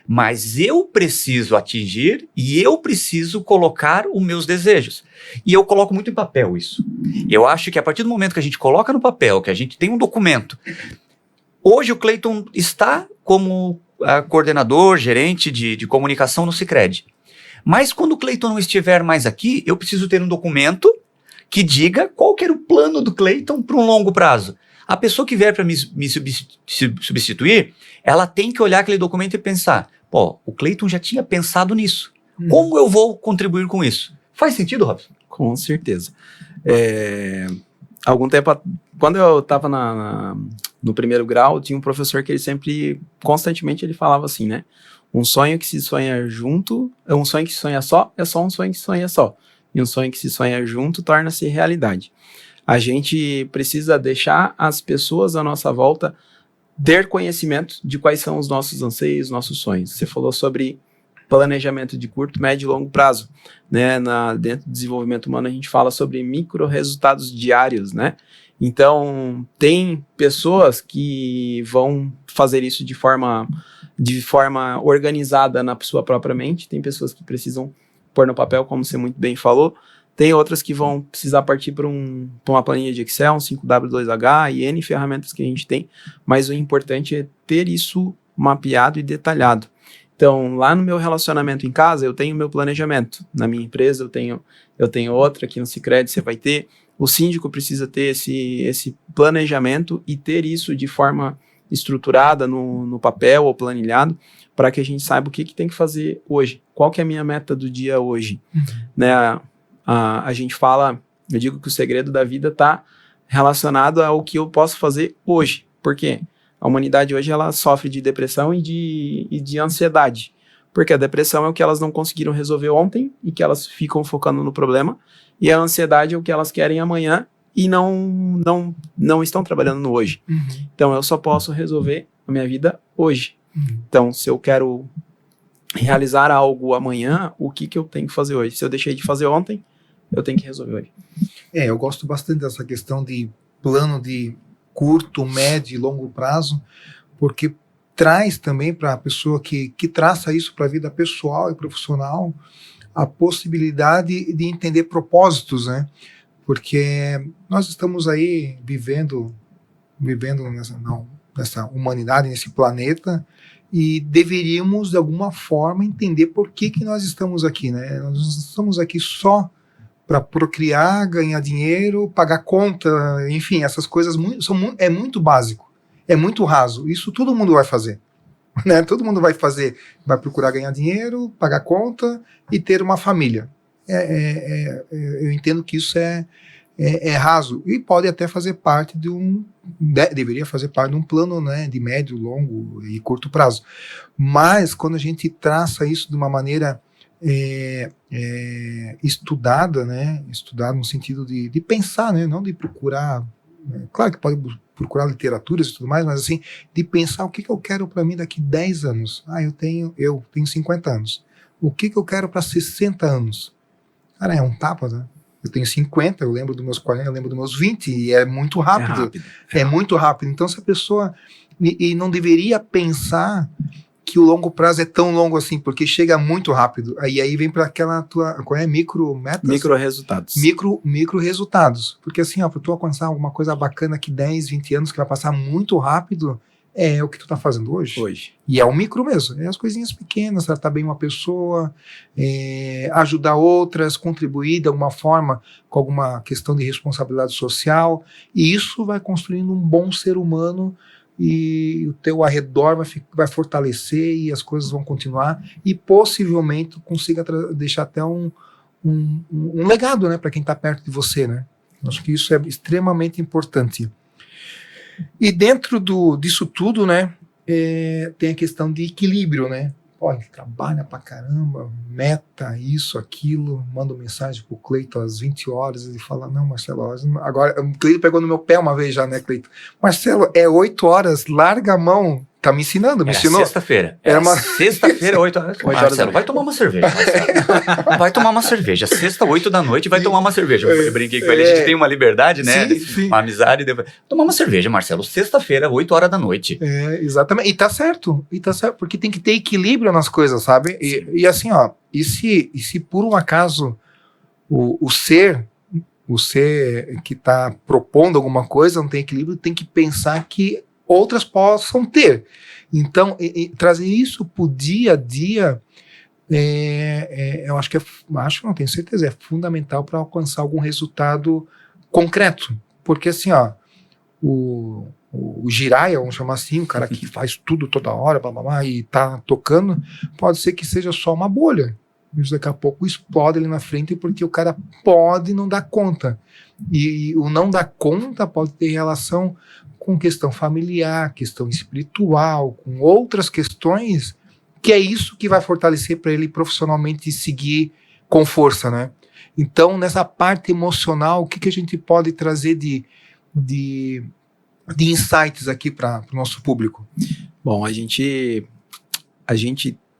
Mas eu preciso atingir e eu preciso colocar os meus desejos. E eu coloco muito em papel isso. Eu acho que a partir do momento que a gente coloca no papel, que a gente tem um documento... Hoje o Cleiton está como coordenador, gerente de comunicação no Sicredi. Mas quando o Cleiton não estiver mais aqui, eu preciso ter um documento que diga qual que era o plano do Cleiton para um longo prazo. A pessoa que vier para me substituir, ela tem que olhar aquele documento e pensar, pô, o Cleiton já tinha pensado nisso. Como eu vou contribuir com isso? Faz sentido, Robson? Com certeza. Algum tempo, quando eu estava no primeiro grau, tinha um professor que ele sempre, constantemente, ele falava assim, né? Um sonho que se sonha junto, um sonho que se sonha só, é só um sonho que se sonha só. E um sonho que se sonha junto torna-se realidade. A gente precisa deixar as pessoas à nossa volta ter conhecimento de quais são os nossos anseios, nossos sonhos. Você falou sobre planejamento de curto, médio e longo prazo, né? Dentro do desenvolvimento humano a gente fala sobre micro resultados diários, né? Então, tem pessoas que vão fazer isso de forma organizada na sua própria mente, tem pessoas que precisam pôr no papel, como você muito bem falou, tem outras que vão precisar partir para uma planilha de Excel, um 5W2H e N ferramentas que a gente tem, mas o importante é ter isso mapeado e detalhado. Então, lá no meu relacionamento em casa, eu tenho meu planejamento. Na minha empresa, eu tenho outra, aqui no Sicredi você vai ter. O síndico precisa ter esse planejamento e ter isso de forma estruturada no papel ou planilhado, para que a gente saiba o que tem que fazer hoje. Qual que é a minha meta do dia hoje? Né? A gente fala, eu digo que o segredo da vida está relacionado ao que eu posso fazer hoje. Por quê? A humanidade hoje ela sofre de depressão e de ansiedade. Porque a depressão é o que elas não conseguiram resolver ontem e que elas ficam focando no problema. E a ansiedade é o que elas querem amanhã e não estão trabalhando no hoje. Então, eu só posso resolver a minha vida hoje. Então, se eu quero realizar algo amanhã, o que eu tenho que fazer hoje? Se eu deixei de fazer ontem, eu tenho que resolver hoje. Eu gosto bastante dessa questão de plano de curto, médio e longo prazo, porque traz também para a pessoa que traça isso para a vida pessoal e profissional a possibilidade de entender propósitos, né? Porque nós estamos aí vivendo nessa humanidade, nesse planeta, e deveríamos, de alguma forma, entender por que nós estamos aqui, né? Nós não estamos aqui só para procriar, ganhar dinheiro, pagar conta, enfim, essas coisas é muito básico, é muito raso. Isso todo mundo vai fazer, né? Todo mundo vai procurar ganhar dinheiro, pagar conta e ter uma família. Eu entendo que isso é raso e pode até fazer parte deveria fazer parte de um plano, né, de médio, longo e curto prazo. Mas quando a gente traça isso de uma maneira estudada, né, estudada no sentido de pensar, né, não de procurar, claro que pode procurar literaturas e tudo mais, mas assim, de pensar o que eu quero para mim daqui 10 anos. Eu tenho 50 anos. O que eu quero para 60 anos? Cara, é um tapa, né? Eu tenho 50, eu lembro dos meus 40, eu lembro dos meus 20, e é muito rápido. É muito rápido. Então, se a pessoa... E não deveria pensar que o longo prazo é tão longo assim, porque chega muito rápido. Aí vem para aquela tua... Qual é? Micro-metas? Micro-resultados. Micro-resultados. Porque assim, para tu alcançar alguma coisa bacana que 10, 20 anos, que vai passar muito rápido, é o que tu tá fazendo hoje. E é o micro mesmo, é as coisinhas pequenas, tratar bem uma pessoa, ajudar outras, contribuir de alguma forma com alguma questão de responsabilidade social, e isso vai construindo um bom ser humano, e o teu arredor vai fortalecer, e as coisas vão continuar, e possivelmente tu consiga deixar até um legado, né, para quem está perto de você, né? Acho que isso é extremamente importante. E dentro disso tudo, né, tem a questão de equilíbrio, né? Pô, ele trabalha pra caramba, meta, isso, aquilo, manda mensagem pro Cleiton às 20 horas, ele fala, não, Marcelo, agora, o Cleiton pegou no meu pé uma vez já, né, Cleiton? Marcelo, 8 horas, larga a mão, tá me ensinou. Sexta-feira. Sexta-feira, 8 horas. Marcelo, vai tomar uma cerveja, Marcelo. Vai tomar uma cerveja. Sexta, 8 da noite, vai tomar uma cerveja. Eu brinquei com ele, a gente tem uma liberdade, né? Sim. Uma amizade. Tomar uma cerveja, Marcelo. Sexta-feira, 8 horas da noite. Exatamente. E tá certo, porque tem que ter equilíbrio nas coisas, sabe? E assim, ó, e se por um acaso o ser que tá propondo alguma coisa não tem equilíbrio, tem que pensar que outras possam ter. Então, trazer isso para o dia a dia, eu não tenho certeza, é fundamental para alcançar algum resultado concreto. Porque assim, ó, o giraia, vamos chamar assim, o cara que faz tudo toda hora, blá, blá, blá, e tá tocando, pode ser que seja só uma bolha. Isso daqui a pouco explode ali na frente porque o cara pode não dar conta. E o não dar conta pode ter relação com questão familiar, questão espiritual, com outras questões, que é isso que vai fortalecer para ele profissionalmente seguir com força, né? Então, nessa parte emocional, o que a gente pode trazer de insights aqui para o nosso público? Bom, a gente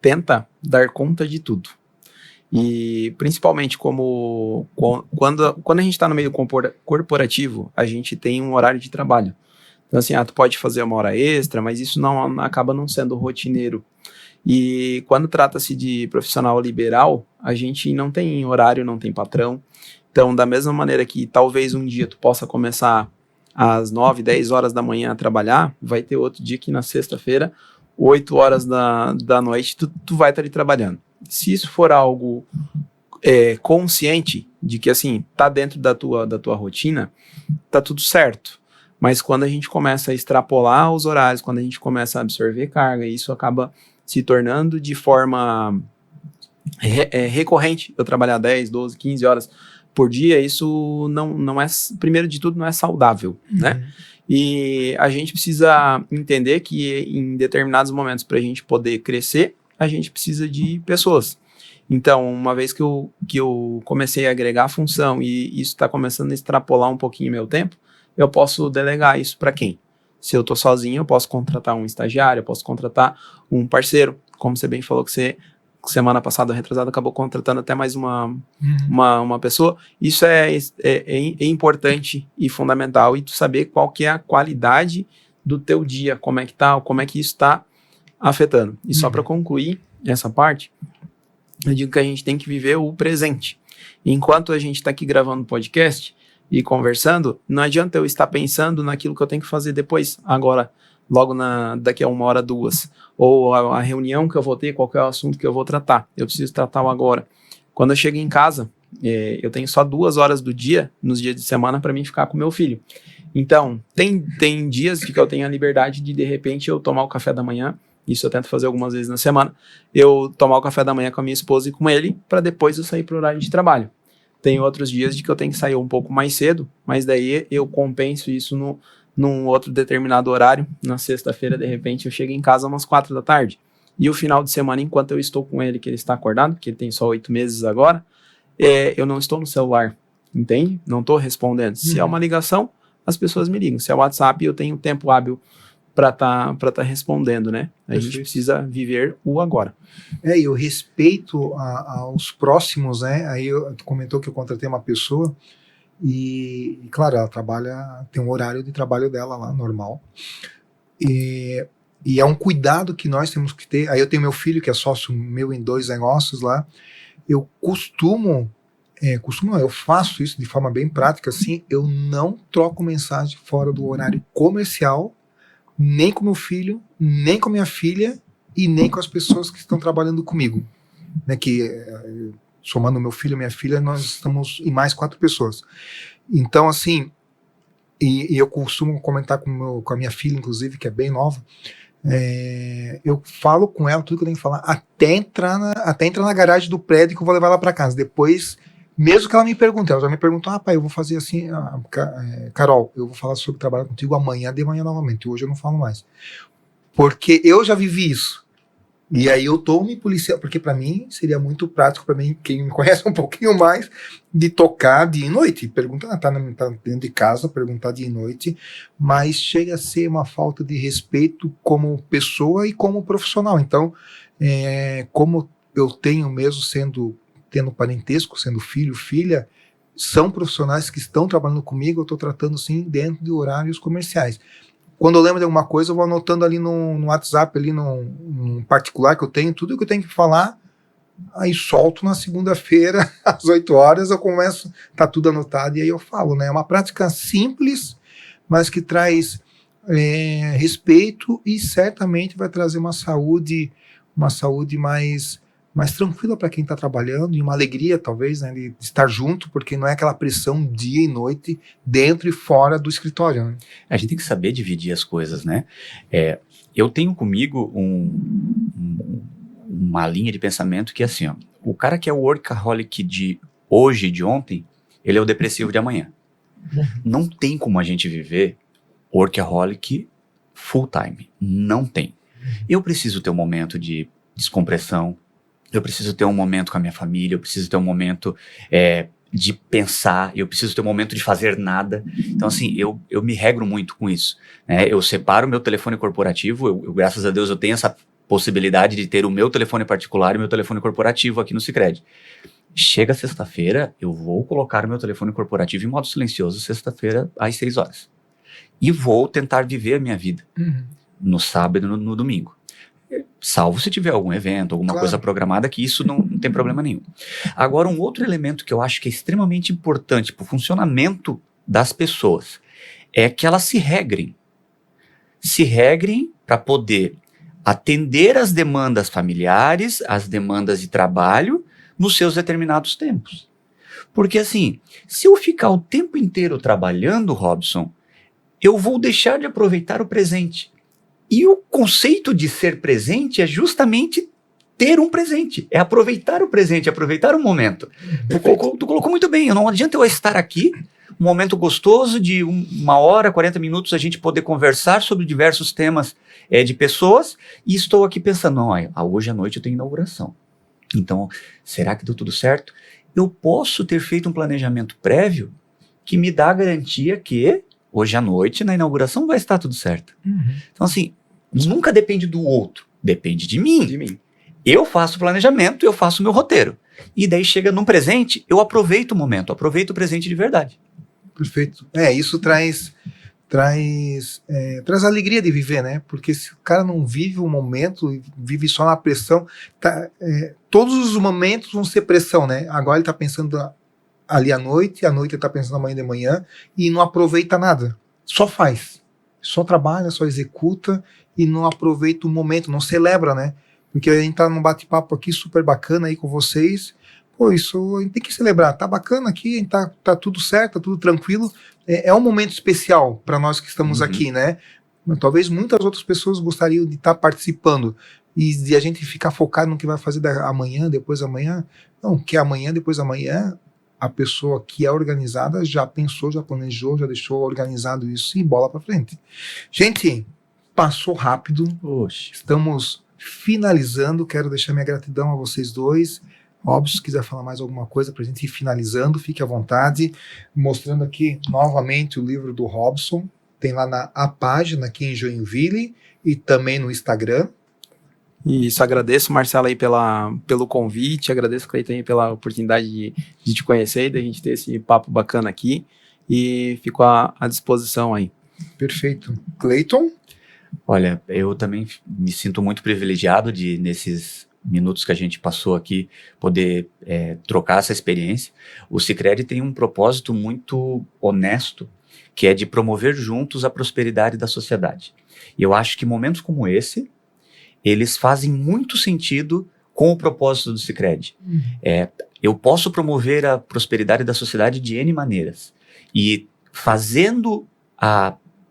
tenta dar conta de tudo. E principalmente quando a gente está no meio corporativo, a gente tem um horário de trabalho. Então assim, tu pode fazer uma hora extra, mas isso acaba não sendo rotineiro. E quando trata-se de profissional liberal, a gente não tem horário, não tem patrão. Então, da mesma maneira que talvez um dia tu possa começar às 9, 10 horas da manhã a trabalhar, vai ter outro dia que na sexta-feira, 8 horas da noite, tu vai estar ali trabalhando. Se isso for algo consciente de que assim, tá dentro da tua rotina, tá tudo certo. Mas quando a gente começa a extrapolar os horários, quando a gente começa a absorver carga, isso acaba se tornando de forma recorrente, eu trabalhar 10, 12, 15 horas por dia, isso não é, primeiro de tudo, não é saudável, né? E a gente precisa entender que em determinados momentos, para a gente poder crescer, a gente precisa de pessoas. Então, uma vez que eu comecei a agregar função e isso está começando a extrapolar um pouquinho meu tempo, eu posso delegar isso para quem? Se eu estou sozinho, eu posso contratar um estagiário, eu posso contratar um parceiro. Como você bem falou que você, semana passada, retrasada, acabou contratando até mais uma pessoa. Isso é importante e fundamental. E tu saber qual que é a qualidade do teu dia, como é que tá, como é que isso está afetando. E só para concluir essa parte, eu digo que a gente tem que viver o presente. Enquanto a gente está aqui gravando podcast e conversando, não adianta eu estar pensando naquilo que eu tenho que fazer depois, agora, logo daqui a 1 hora, 2, ou a reunião que eu vou ter, qual é o assunto que eu vou tratar. Eu preciso tratar agora. Quando eu chego em casa, eu tenho só 2 horas do dia, nos dias de semana, para mim ficar com meu filho. Então, tem dias que eu tenho a liberdade de repente, eu tomar o café da manhã. Isso eu tento fazer algumas vezes na semana. Eu tomar o café da manhã com a minha esposa e com ele, para depois eu sair para o horário de trabalho. Tem outros dias de que eu tenho que sair um pouco mais cedo, mas daí eu compenso isso num outro determinado horário. Na sexta-feira, de repente, eu chego em casa umas 4 da tarde. E o final de semana, enquanto eu estou com ele, que ele está acordado, porque ele tem só 8 meses agora, eu não estou no celular, entende? Não estou respondendo. Se é uma ligação, as pessoas me ligam. Se é WhatsApp, eu tenho tempo hábil para tá respondendo, né? A gente precisa viver o agora. E o respeito aos próximos, né? Aí tu comentou que eu contratei uma pessoa e claro, ela tem um horário de trabalho dela lá, normal. E é um cuidado que nós temos que ter. Aí eu tenho meu filho, que é sócio meu em 2 negócios lá. Eu eu faço isso de forma bem prática, assim, eu não troco mensagem fora do horário comercial, nem com meu filho, nem com minha filha e nem com as pessoas que estão trabalhando comigo, né, que somando meu filho e minha filha, nós estamos em mais 4 pessoas. Então, assim, e eu costumo comentar com a minha filha, inclusive, que é bem nova, eu falo com ela tudo que eu tenho que falar, até entrar na garagem do prédio que eu vou levar ela para casa. Depois, mesmo que ela me pergunte, ela já me perguntou, pai, eu vou fazer assim, Carol, eu vou falar sobre trabalhar contigo amanhã de manhã novamente, hoje eu não falo mais. Porque eu já vivi isso. E aí eu tô me policiando, porque para mim seria muito prático, para mim, quem me conhece um pouquinho mais, de tocar de noite, perguntar, tá dentro de casa, perguntar de noite, mas chega a ser uma falta de respeito como pessoa e como profissional. Então, como eu tenho mesmo tendo parentesco, sendo filho, filha, são profissionais que estão trabalhando comigo, eu estou tratando sim dentro de horários comerciais. Quando eu lembro de alguma coisa, eu vou anotando ali no WhatsApp, ali num particular que eu tenho, tudo que eu tenho que falar, aí solto na segunda-feira, às 8 horas, eu começo, tá tudo anotado, e aí eu falo, né? É uma prática simples, mas que traz respeito e certamente vai trazer uma saúde mais mais tranquila para quem está trabalhando e uma alegria, talvez, né, de estar junto, porque não é aquela pressão dia e noite dentro e fora do escritório. Né? A gente tem que saber dividir as coisas, né? Eu tenho comigo uma linha de pensamento que é assim, ó, o cara que é o workaholic de hoje e de ontem, ele é o depressivo de amanhã. Não tem como a gente viver workaholic full time. Não tem. Eu preciso ter um momento de descompressão, eu preciso ter um momento com a minha família, eu preciso ter um momento de pensar, eu preciso ter um momento de fazer nada. Então, assim, eu me regro muito com isso. Né? Eu separo o meu telefone corporativo, eu, graças a Deus, eu tenho essa possibilidade de ter o meu telefone particular e o meu telefone corporativo aqui no Sicredi. Chega sexta-feira, eu vou colocar o meu telefone corporativo em modo silencioso sexta-feira às 6 horas. E vou tentar viver a minha vida no sábado e no domingo. Salvo se tiver algum evento, alguma coisa programada, que isso não tem problema nenhum. Agora, um outro elemento que eu acho que é extremamente importante para o funcionamento das pessoas é que elas se regrem. Se regrem para poder atender às demandas familiares, às demandas de trabalho, nos seus determinados tempos. Porque assim, se eu ficar o tempo inteiro trabalhando, Robson, eu vou deixar de aproveitar o presente. E o conceito de ser presente é justamente ter um presente, é aproveitar o presente, aproveitar o momento. Tu colocou muito bem, não adianta eu estar aqui, um momento gostoso de 1h, 40 minutos, a gente poder conversar sobre diversos temas de pessoas, e estou aqui pensando, não, hoje à noite eu tenho inauguração. Então, será que deu tudo certo? Eu posso ter feito um planejamento prévio que me dá a garantia que hoje à noite, na inauguração, vai estar tudo certo. Então, assim, nunca depende do outro, depende de mim. De mim. Eu faço o planejamento, eu faço o meu roteiro. E daí chega num presente, eu aproveito o momento, aproveito o presente de verdade. Perfeito. Isso traz alegria de viver, né? Porque se o cara não vive o momento, vive só na pressão, todos os momentos vão ser pressão, né? Agora ele tá pensando ali à noite ele tá pensando amanhã de manhã e não aproveita nada. Só faz. Só trabalha, só executa e não aproveita o momento, não celebra, né? Porque a gente tá num bate-papo aqui super bacana aí com vocês. Pô, isso a gente tem que celebrar. Tá bacana aqui, a gente tá tudo certo, tá tudo tranquilo. É um momento especial para nós que estamos aqui, né? Mas talvez muitas outras pessoas gostariam de estar participando e de a gente ficar focado no que vai fazer amanhã, depois da manhã. Não, que amanhã, depois da manhã, a pessoa que é organizada já pensou, já planejou, já deixou organizado isso e bola para frente. Gente, passou rápido. Oxe. Estamos finalizando. Quero deixar minha gratidão a vocês dois. Óbvio, se quiser falar mais alguma coisa para a gente ir finalizando, fique à vontade. Mostrando aqui novamente o livro do Robson. Tem lá na página aqui em Joinville e também no Instagram. E isso, agradeço, Marcelo, aí pelo convite, agradeço, Cleiton, aí pela oportunidade de te conhecer e da gente ter esse papo bacana aqui. E fico à disposição aí. Perfeito. Cleiton? Olha, eu também me sinto muito privilegiado de, nesses minutos que a gente passou aqui, poder trocar essa experiência. O Sicredi tem um propósito muito honesto, que é de promover juntos a prosperidade da sociedade. E eu acho que momentos como esse, eles fazem muito sentido com o propósito do Sicredi. Eu posso promover a prosperidade da sociedade de N maneiras. E fazendo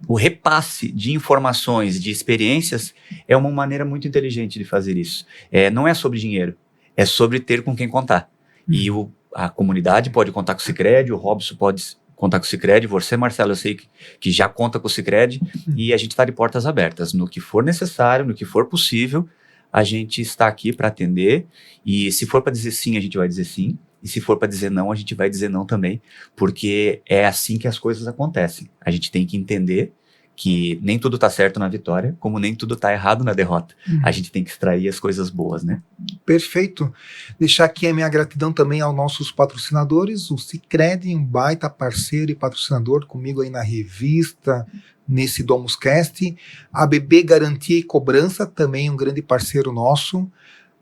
o repasse de informações, de experiências, é uma maneira muito inteligente de fazer isso. Não é sobre dinheiro, é sobre ter com quem contar. E a comunidade pode contar com o Sicredi, o Robson pode contar com o Sicredi, você, Marcelo, eu sei que já conta com o Sicredi, e a gente está de portas abertas. No que for necessário, no que for possível, a gente está aqui para atender, e se for para dizer sim, a gente vai dizer sim, e se for para dizer não, a gente vai dizer não também, porque é assim que as coisas acontecem. A gente tem que entender que nem tudo tá certo na vitória, como nem tudo tá errado na derrota. A gente tem que extrair as coisas boas, né? Perfeito. Deixar aqui a minha gratidão também aos nossos patrocinadores, o Sicredi, um baita parceiro e patrocinador comigo aí na revista, nesse DomusCast, a BB Garantia e Cobrança, também um grande parceiro nosso,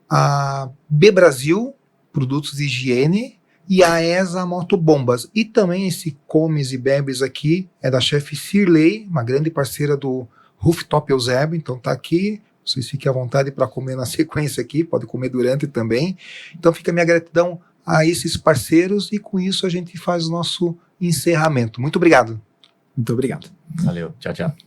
a B Brasil, produtos de higiene, e a ESA Motobombas. E também esse Comes e Bebes aqui é da chefe Cirlei, uma grande parceira do Rooftop Eusébio, então tá aqui, Vocês fiquem à vontade para comer na sequência aqui, pode comer durante também. Então fica a minha gratidão a esses parceiros e com isso a gente faz o nosso encerramento. Muito obrigado. Muito obrigado. Valeu, tchau, tchau.